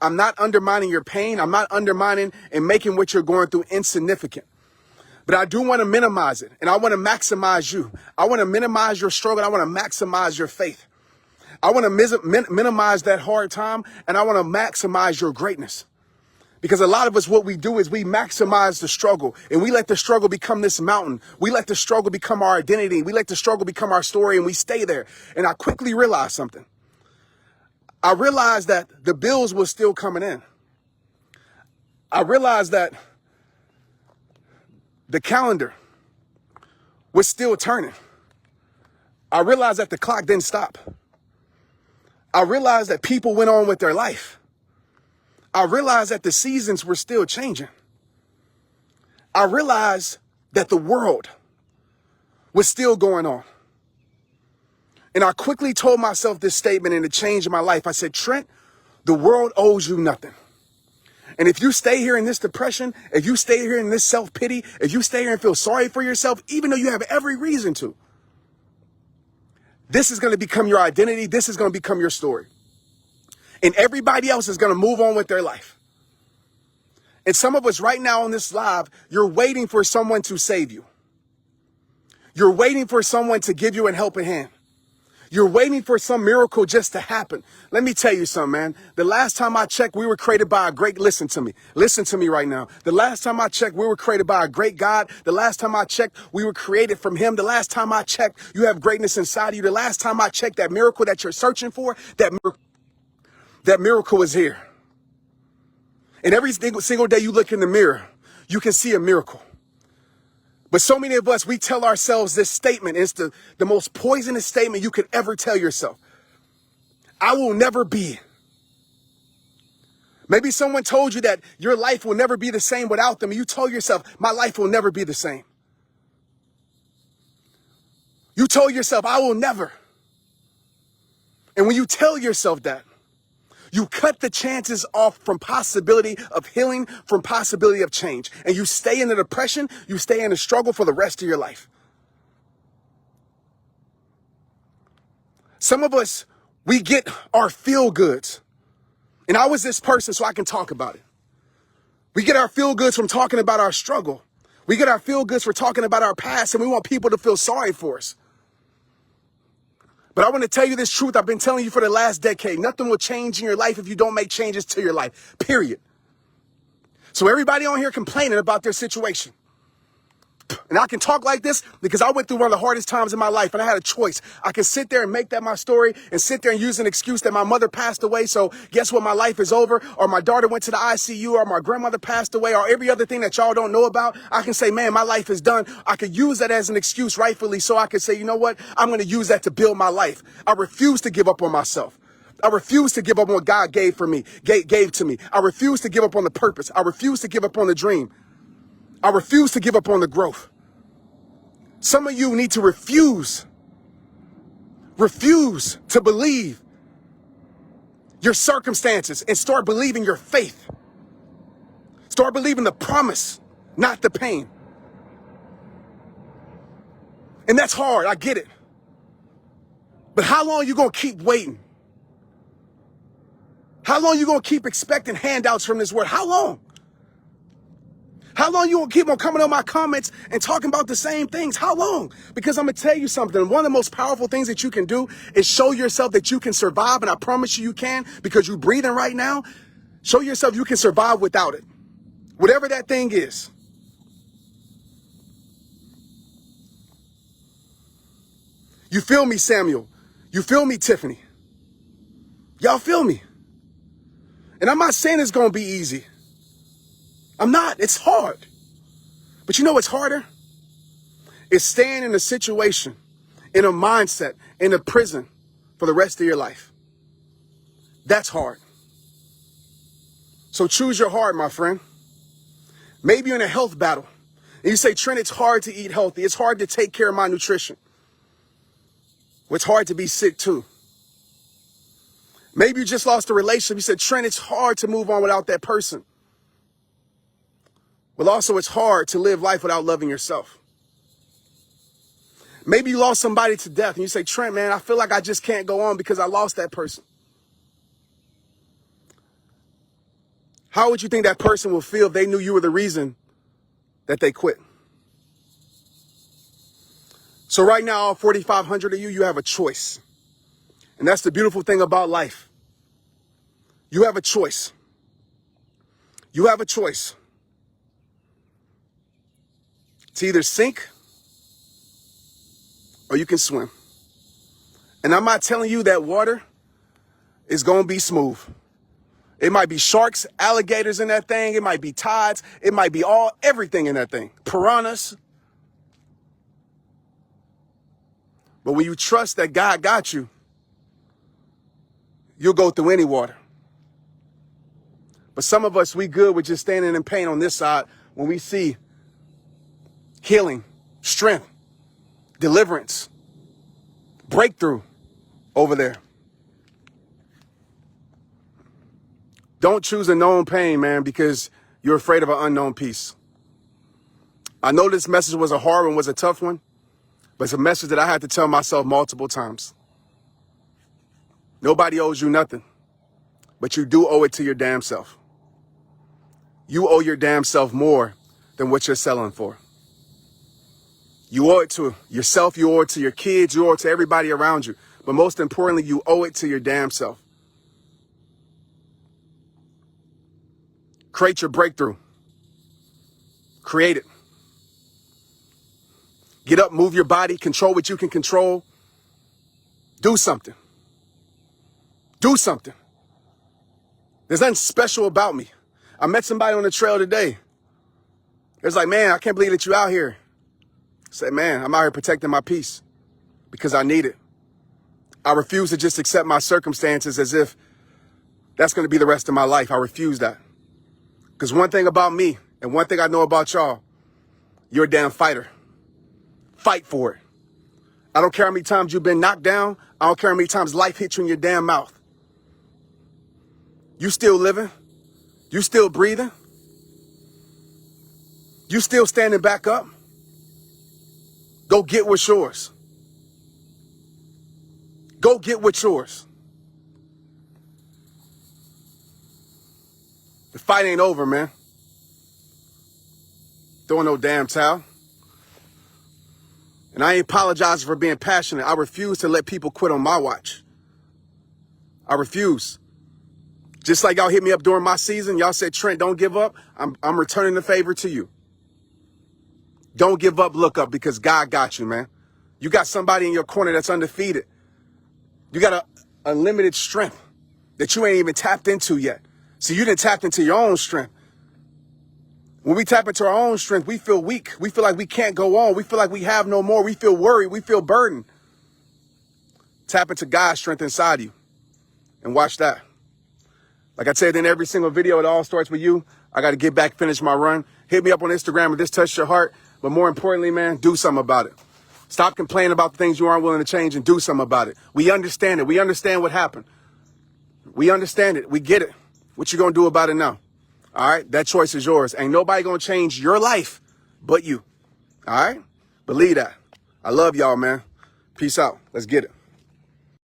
I'm not undermining your pain. I'm not undermining and making what you're going through insignificant. But I do want to minimize it, and I want to maximize you. I want to minimize your struggle. I want to maximize your faith. I want to minimize that hard time, and I want to maximize your greatness. Because a lot of us, what we do is we maximize the struggle, and we let the struggle become this mountain. We let the struggle become our identity. We let the struggle become our story, and we stay there. And I quickly realized something. I realized that the bills were still coming in. I realized that the calendar was still turning. I realized that the clock didn't stop. I realized that people went on with their life. I realized that the seasons were still changing. I realized that the world was still going on. And I quickly told myself this statement, and it changed my life. I said, Trent, the world owes you nothing. And if you stay here in this depression, if you stay here in this self-pity, if you stay here and feel sorry for yourself, even though you have every reason to, this is going to become your identity. This is going to become your story. And everybody else is going to move on with their life. And some of us right now on this live, you're waiting for someone to save you. You're waiting for someone to give you a helping hand. You're waiting for some miracle just to happen. Let me tell you something, man. The last time I checked, we were created by a great, listen to me right now. The last time I checked, we were created by a great God. The last time I checked, we were created from him. The last time I checked, you have greatness inside of you. The last time I checked, that miracle that you're searching for, that miracle is here. And every single day you look in the mirror, you can see a miracle. But so many of us, we tell ourselves this statement. It's the most poisonous statement you could ever tell yourself. I will never be. Maybe someone told you that your life will never be the same without them. And you told yourself, my life will never be the same. You told yourself, I will never. And when you tell yourself that, you cut the chances off from possibility of healing, from possibility of change. And you stay in the depression, you stay in the struggle for the rest of your life. Some of us, we get our feel-goods. And I was this person, so I can talk about it. We get our feel-goods from talking about our struggle. We get our feel-goods for talking about our past, and we want people to feel sorry for us. But I want to tell you this truth I've been telling you for the last decade. Nothing will change in your life if you don't make changes to your life, period. So everybody on here complaining about their situation. And I can talk like this because I went through one of the hardest times in my life and I had a choice. I can sit there and make that my story and sit there and use an excuse that my mother passed away. So guess what? My life is over, or my daughter went to the ICU, or my grandmother passed away, or every other thing that y'all don't know about. I can say, man, my life is done. I could use that as an excuse rightfully. So I could say, you know what? I'm going to use that to build my life. I refuse to give up on myself. I refuse to give up on what God gave to me. I refuse to give up on the purpose. I refuse to give up on the dream. I refuse to give up on the growth. Some of you need to refuse to believe your circumstances and start believing your faith. Start believing the promise, not the pain. And that's hard, I get it. But how long are you going to keep waiting? How long are you going to keep expecting handouts from this word? How long? How long you gonna keep on coming on my comments and talking about the same things? How long? Because I'm gonna tell you something. One of the most powerful things that you can do is show yourself that you can survive, and I promise you can, because you're breathing right now. Show yourself you can survive without it. Whatever that thing is. You feel me, Samuel? You feel me, Tiffany? Y'all feel me? And I'm not saying it's gonna be easy. I'm not. It's hard. But you know what's harder? It's staying in a situation, in a mindset, in a prison for the rest of your life. That's hard. So choose your heart, my friend. Maybe you're in a health battle. And you say, Trent, it's hard to eat healthy. It's hard to take care of my nutrition. Well, it's hard to be sick too. Maybe you just lost a relationship. You said, Trent, it's hard to move on without that person. Well, also, it's hard to live life without loving yourself. Maybe you lost somebody to death and you say, Trent, man, I feel like I just can't go on because I lost that person. How would you think that person will feel if they knew you were the reason that they quit? So right now, all 4,500 of you, you have a choice. And that's the beautiful thing about life. You have a choice. You have a choice to either sink or you can swim. And I'm not telling you that water is going to be smooth. It might be sharks, alligators in that thing. It might be tides. It might be everything in that thing. Piranhas. But when you trust that God got you, you'll go through any water. But some of us, we good with just standing in pain on this side when we see healing, strength, deliverance, breakthrough over there. Don't choose a known pain, man, because you're afraid of an unknown peace. I know this message was a hard one, was a tough one, but it's a message that I had to tell myself multiple times. Nobody owes you nothing, but you do owe it to your damn self. You owe your damn self more than what you're selling for. You owe it to yourself, you owe it to your kids, you owe it to everybody around you. But most importantly, you owe it to your damn self. Create your breakthrough. Create it. Get up, move your body, control what you can control. Do something. Do something. There's nothing special about me. I met somebody on the trail today. It was like, man, I can't believe that you're out here. I said, man, I'm out here protecting my peace because I need it. I refuse to just accept my circumstances as if that's going to be the rest of my life. I refuse that. Because one thing about me and one thing I know about y'all, you're a damn fighter. Fight for it. I don't care how many times you've been knocked down. I don't care how many times life hit you in your damn mouth. You still living. You still breathing. You still standing back up. Go get what's yours. Go get what's yours. The fight ain't over, man. Throwing no damn towel. And I ain't apologizing for being passionate. I refuse to let people quit on my watch. I refuse. Just like y'all hit me up during my season, y'all said, Trent, don't give up. I'm returning the favor to you. Don't give up, look up, because God got you, man. You got somebody in your corner that's undefeated. You got a unlimited strength that you ain't even tapped into yet. See, you didn't tap into your own strength. When we tap into our own strength, we feel weak. We feel like we can't go on. We feel like we have no more. We feel worried. We feel burdened. Tap into God's strength inside you and watch that. Like I said in every single video, it all starts with you. I got to get back, finish my run. Hit me up on Instagram if this touched your heart. But more importantly, man, do something about it. Stop complaining about the things you aren't willing to change and do something about it. We understand it. We understand what happened. We understand it. We get it. What you going to do about it now? All right? That choice is yours. Ain't nobody going to change your life but you. All right? Believe that. I love y'all, man. Peace out. Let's get it.